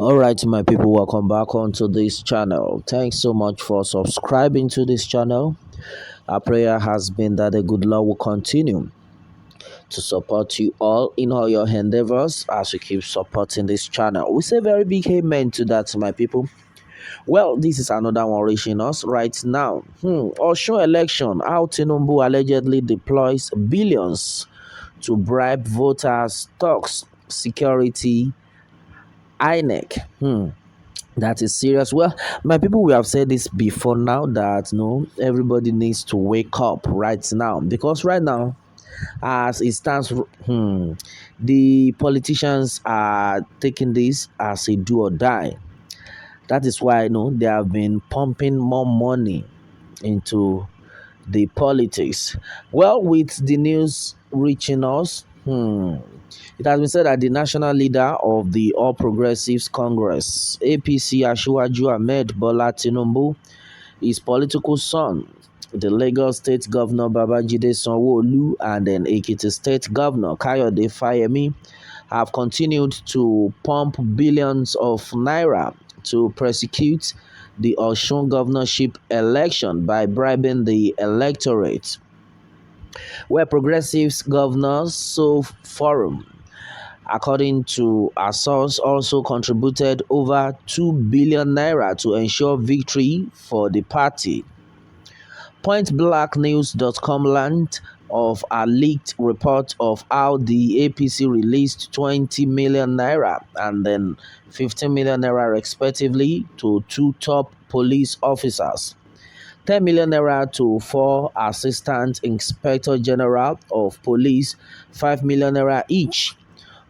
All right, my people, welcome back onto this channel. Thanks so much for subscribing to this channel. Our prayer has been that the good Lord will continue to support you all in all your endeavors as you keep supporting this channel. We say very big amen to that, my people. Well, this is another one reaching us right now. Osun election, how Tinubu allegedly deploys billions to bribe voters, talks security, INEC. That is serious. Well, my people, we have said this before now that no, everybody needs to wake up right now because right now, as it stands, the politicians are taking this as a do or die. That is why they have been pumping more money into the politics. Well, with the news reaching us, it has been said that the national leader of the All Progressives Congress, APC, Asiwaju Ahmed Bola Tinubu, his political son, the Lagos State Governor Babajide Sanwo-Olu, and then Ekiti State Governor Kayode Fayemi have continued to pump billions of naira to prosecute the Osun governorship election by bribing the electorate. Where Progressives Governors Forum, according to our source, also contributed over 2 billion naira to ensure victory for the party. PointBlackNews.com learned of a leaked report of how the APC released 20 million naira and then 15 million naira respectively to two top police officers. 10 million naira to 4 assistant inspector general of police, 5 million naira each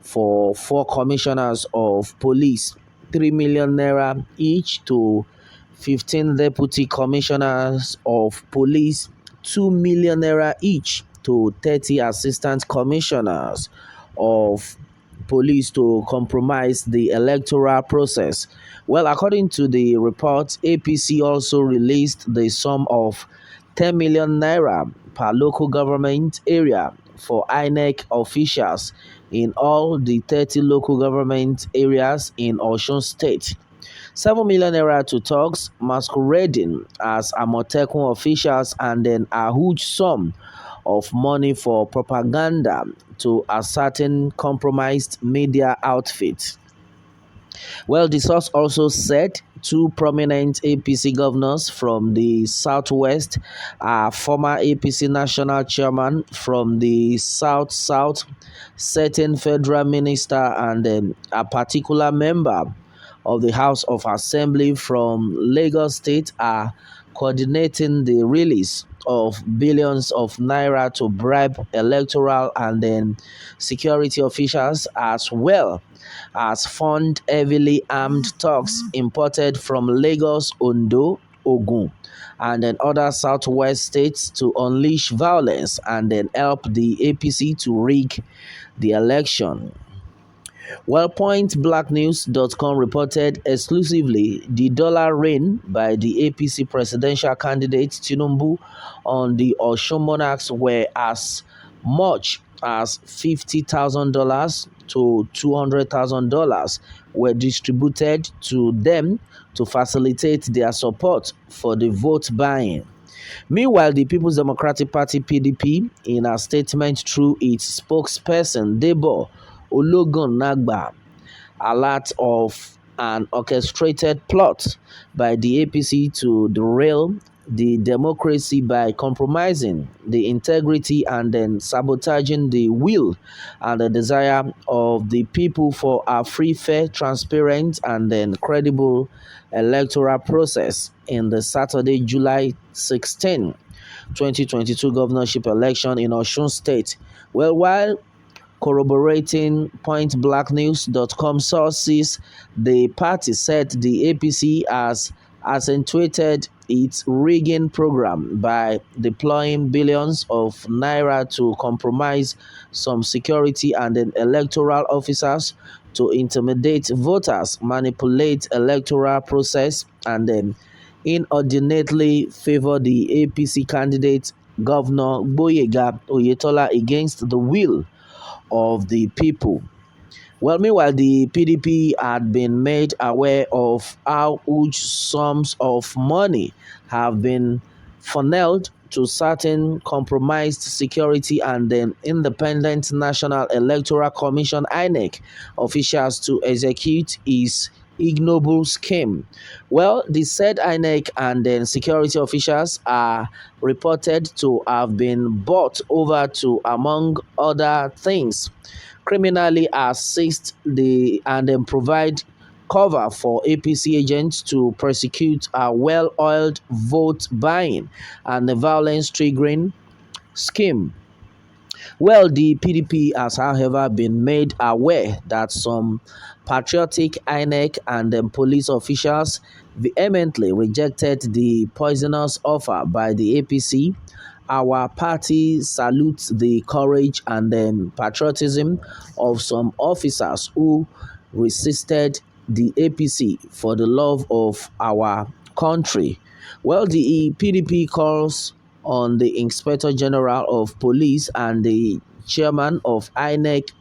for 4 commissioners of police, 3 million naira each to 15 deputy commissioners of police, 2 million naira each to 30 assistant commissioners of police to compromise the electoral process. Well, according to the report, APC also released the sum of 10 million naira per local government area for INEC officials in all the 30 local government areas in Osun State. 7 million naira to thugs masquerading as Amotekun officials, and then a huge sum of money for propaganda to a certain compromised media outfit. Well, the source also said two prominent APC governors from the Southwest, a former APC national chairman from the South, certain federal minister, and a particular member of the House of Assembly from Lagos State are coordinating the release of billions of naira to bribe electoral and then security officials, as well as fund heavily armed thugs imported from Lagos, Ondo, Ogun, and then other southwest states to unleash violence and then help the APC to rig the election. Well, PointBlackNews.com reported exclusively the dollar reign by the APC presidential candidate Tinubu on the Osun Monarchs were as much as $50,000 to $200,000 were distributed to them to facilitate their support for the vote buying. Meanwhile, the People's Democratic Party (PDP), in a statement through its spokesperson Debo Ologunagba, alert of an orchestrated plot by the APC to derail the democracy by compromising the integrity and then sabotaging the will and the desire of the people for a free, fair, transparent, and then credible electoral process in the Saturday, July 16, 2022 governorship election in Osun State. Well, while corroborating PointBlackNews.com sources, the party said the APC has accentuated its rigging program by deploying billions of naira to compromise some security and then electoral officers to intimidate voters, manipulate electoral process, and then inordinately favor the APC candidate Governor Gboyega Oyetola against the will of the people. Well, meanwhile, the PDP had been made aware of how huge sums of money have been funneled to certain compromised security and then independent National Electoral Commission (INEC) officials to execute his ignoble scheme. Well, the said INEC and then security officials are reported to have been bought over to, among other things, criminally assist the and then provide cover for APC agents to prosecute a well-oiled vote buying and the violence triggering scheme. Well, the PDP has, however, been made aware that some patriotic INEC and police officials vehemently rejected the poisonous offer by the APC. Our party salutes the courage and patriotism of some officers who resisted the APC for the love of our country. Well, the PDP calls on the Inspector General of Police and the chairman of INEC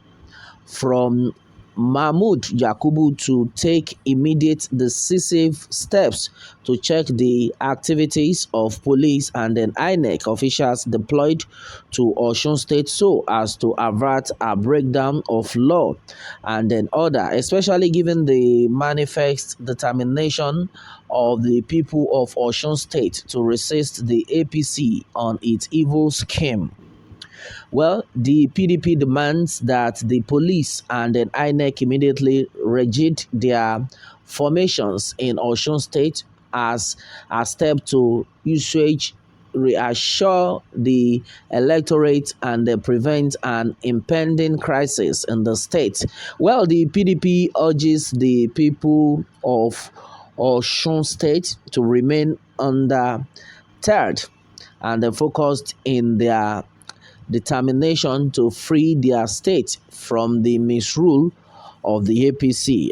from Mahmood Yakubu to take immediate decisive steps to check the activities of police and then INEC officials deployed to Osun State so as to avert a breakdown of law and then order, especially given the manifest determination of the people of Osun State to resist the APC on its evil scheme. Well, the PDP demands that the police and then INEC immediately reject their formations in Osun State as a step to usage reassure the electorate and prevent an impending crisis in the state. Well, the PDP urges the people of Osun State to remain undeterred and focused in their determination to free their state from the misrule of the APC.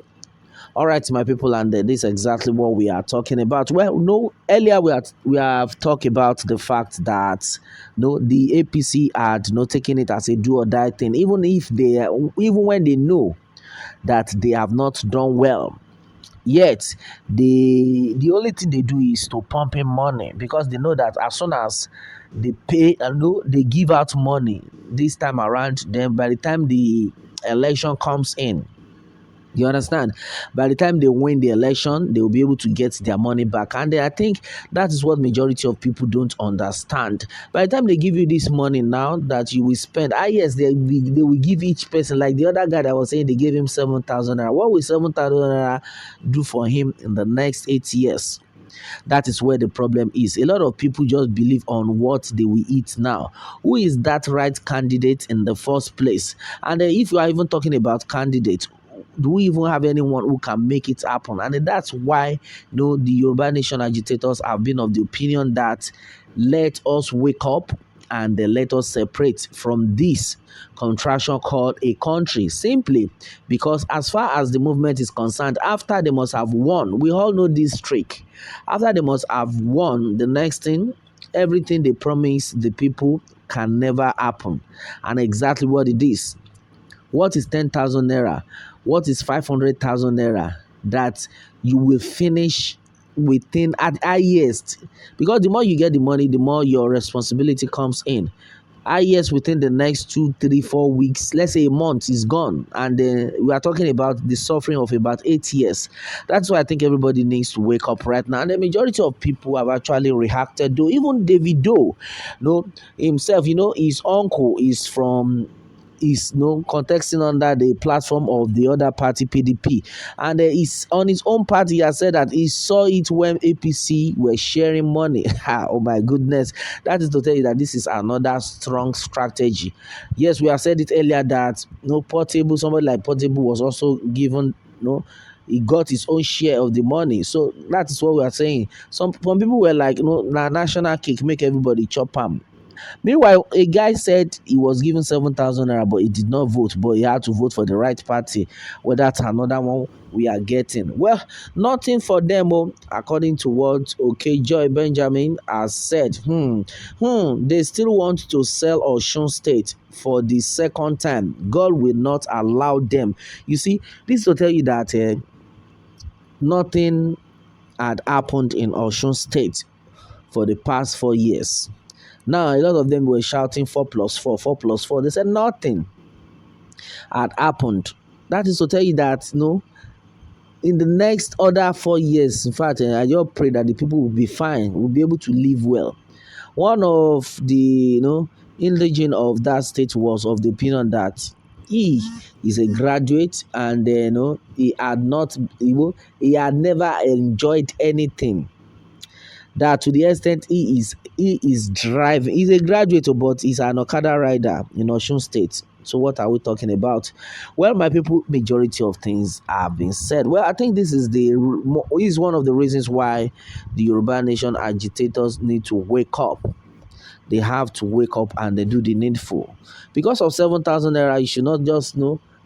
All right, my people, and this is exactly what we are talking about. Well, no, earlier we have talked about the fact that no, the APC had not taken it as a do or die thing, even when they know that they have not done well. Yet the only thing they do is to pump in money because they know that as soon as they pay and know they give out money this time around, then by the time the election comes in, you understand? By the time they win the election, they will be able to get their money back. And I think that is what majority of people don't understand. By the time they give you this money now that you will spend, yes, they will give each person, like the other guy that was saying they gave him 7,000 naira. What will 7,000 naira do for him in the next 8 years? That is where the problem is. A lot of people just believe on what they will eat now. Who is that right candidate in the first place? And if you are even talking about candidates, do we even have anyone who can make it happen? And that's why the Yòrùbá nation agitators have been of the opinion that let us wake up and let us separate from this contraction called a country, simply because as far as the movement is concerned, after they must have won, we all know this trick. After they must have won, the next thing, everything they promise the people can never happen. And exactly what it is. What is 10,000 naira? What is 500,000 naira that you will finish within at highest? Because the more you get the money, the more your responsibility comes in. Highest within the next 2, 3, 4 weeks, let's say a month is gone, and we are talking about the suffering of about 8 years. That's why I think everybody needs to wake up right now. And the majority of people have actually reacted. Though even Davido, himself, his uncle is contesting under the platform of the other party, PDP, and he's on his own party. He has said that he saw it when APC were sharing money. Oh my goodness, that is to tell you that this is another strong strategy. Yes, we have said it earlier that Portable, somebody like Portable was also given he got his own share of the money. So that is what we are saying. Some people were like, national cake, make everybody chop am. Meanwhile, a guy said he was given 7,000 naira, but he did not vote, but he had to vote for the right party. Well, that's another one we are getting. Well, nothing for them, according to what Joy Benjamin has said. They still want to sell Osun State for the second time. God will not allow them. You see, this will tell you that nothing had happened in Osun State for the past 4 years. Now, a lot of them were shouting 4 plus 4, 4 plus 4. They said nothing had happened. That is to tell you that, in the next other 4 years, in fact, I just pray that the people will be fine, will be able to live well. One of the, indigene of that state was of the opinion that he is a graduate and, he had not, he had never enjoyed anything, that to the extent he is driving. He's a graduate, but he's an Okada rider in Osun State. So what are we talking about? Well, my people, majority of things have been said. Well, I think this is one of the reasons why the Yoruba nation agitators need to wake up. They have to wake up and they do the needful. Because of 7,000 naira, you should not just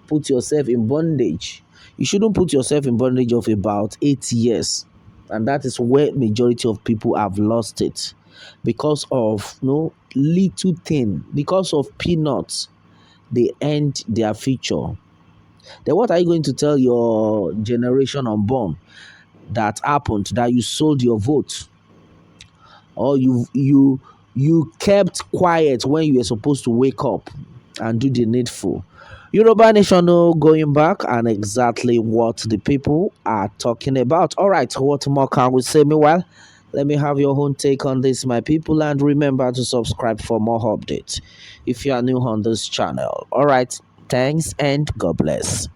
put yourself in bondage. You shouldn't put yourself in bondage of about 8 years. And that is where majority of people have lost it. Because of little thing, because of peanuts, they end their future. Then what are you going to tell your generation unborn that happened, that you sold your vote? Or you kept quiet when you were supposed to wake up and do the needful? Yoruba Nation going back and exactly what the people are talking about. All right, what more can we say? Meanwhile, let me have your own take on this, my people, and remember to subscribe for more updates if you are new on this channel. All right, thanks and God bless.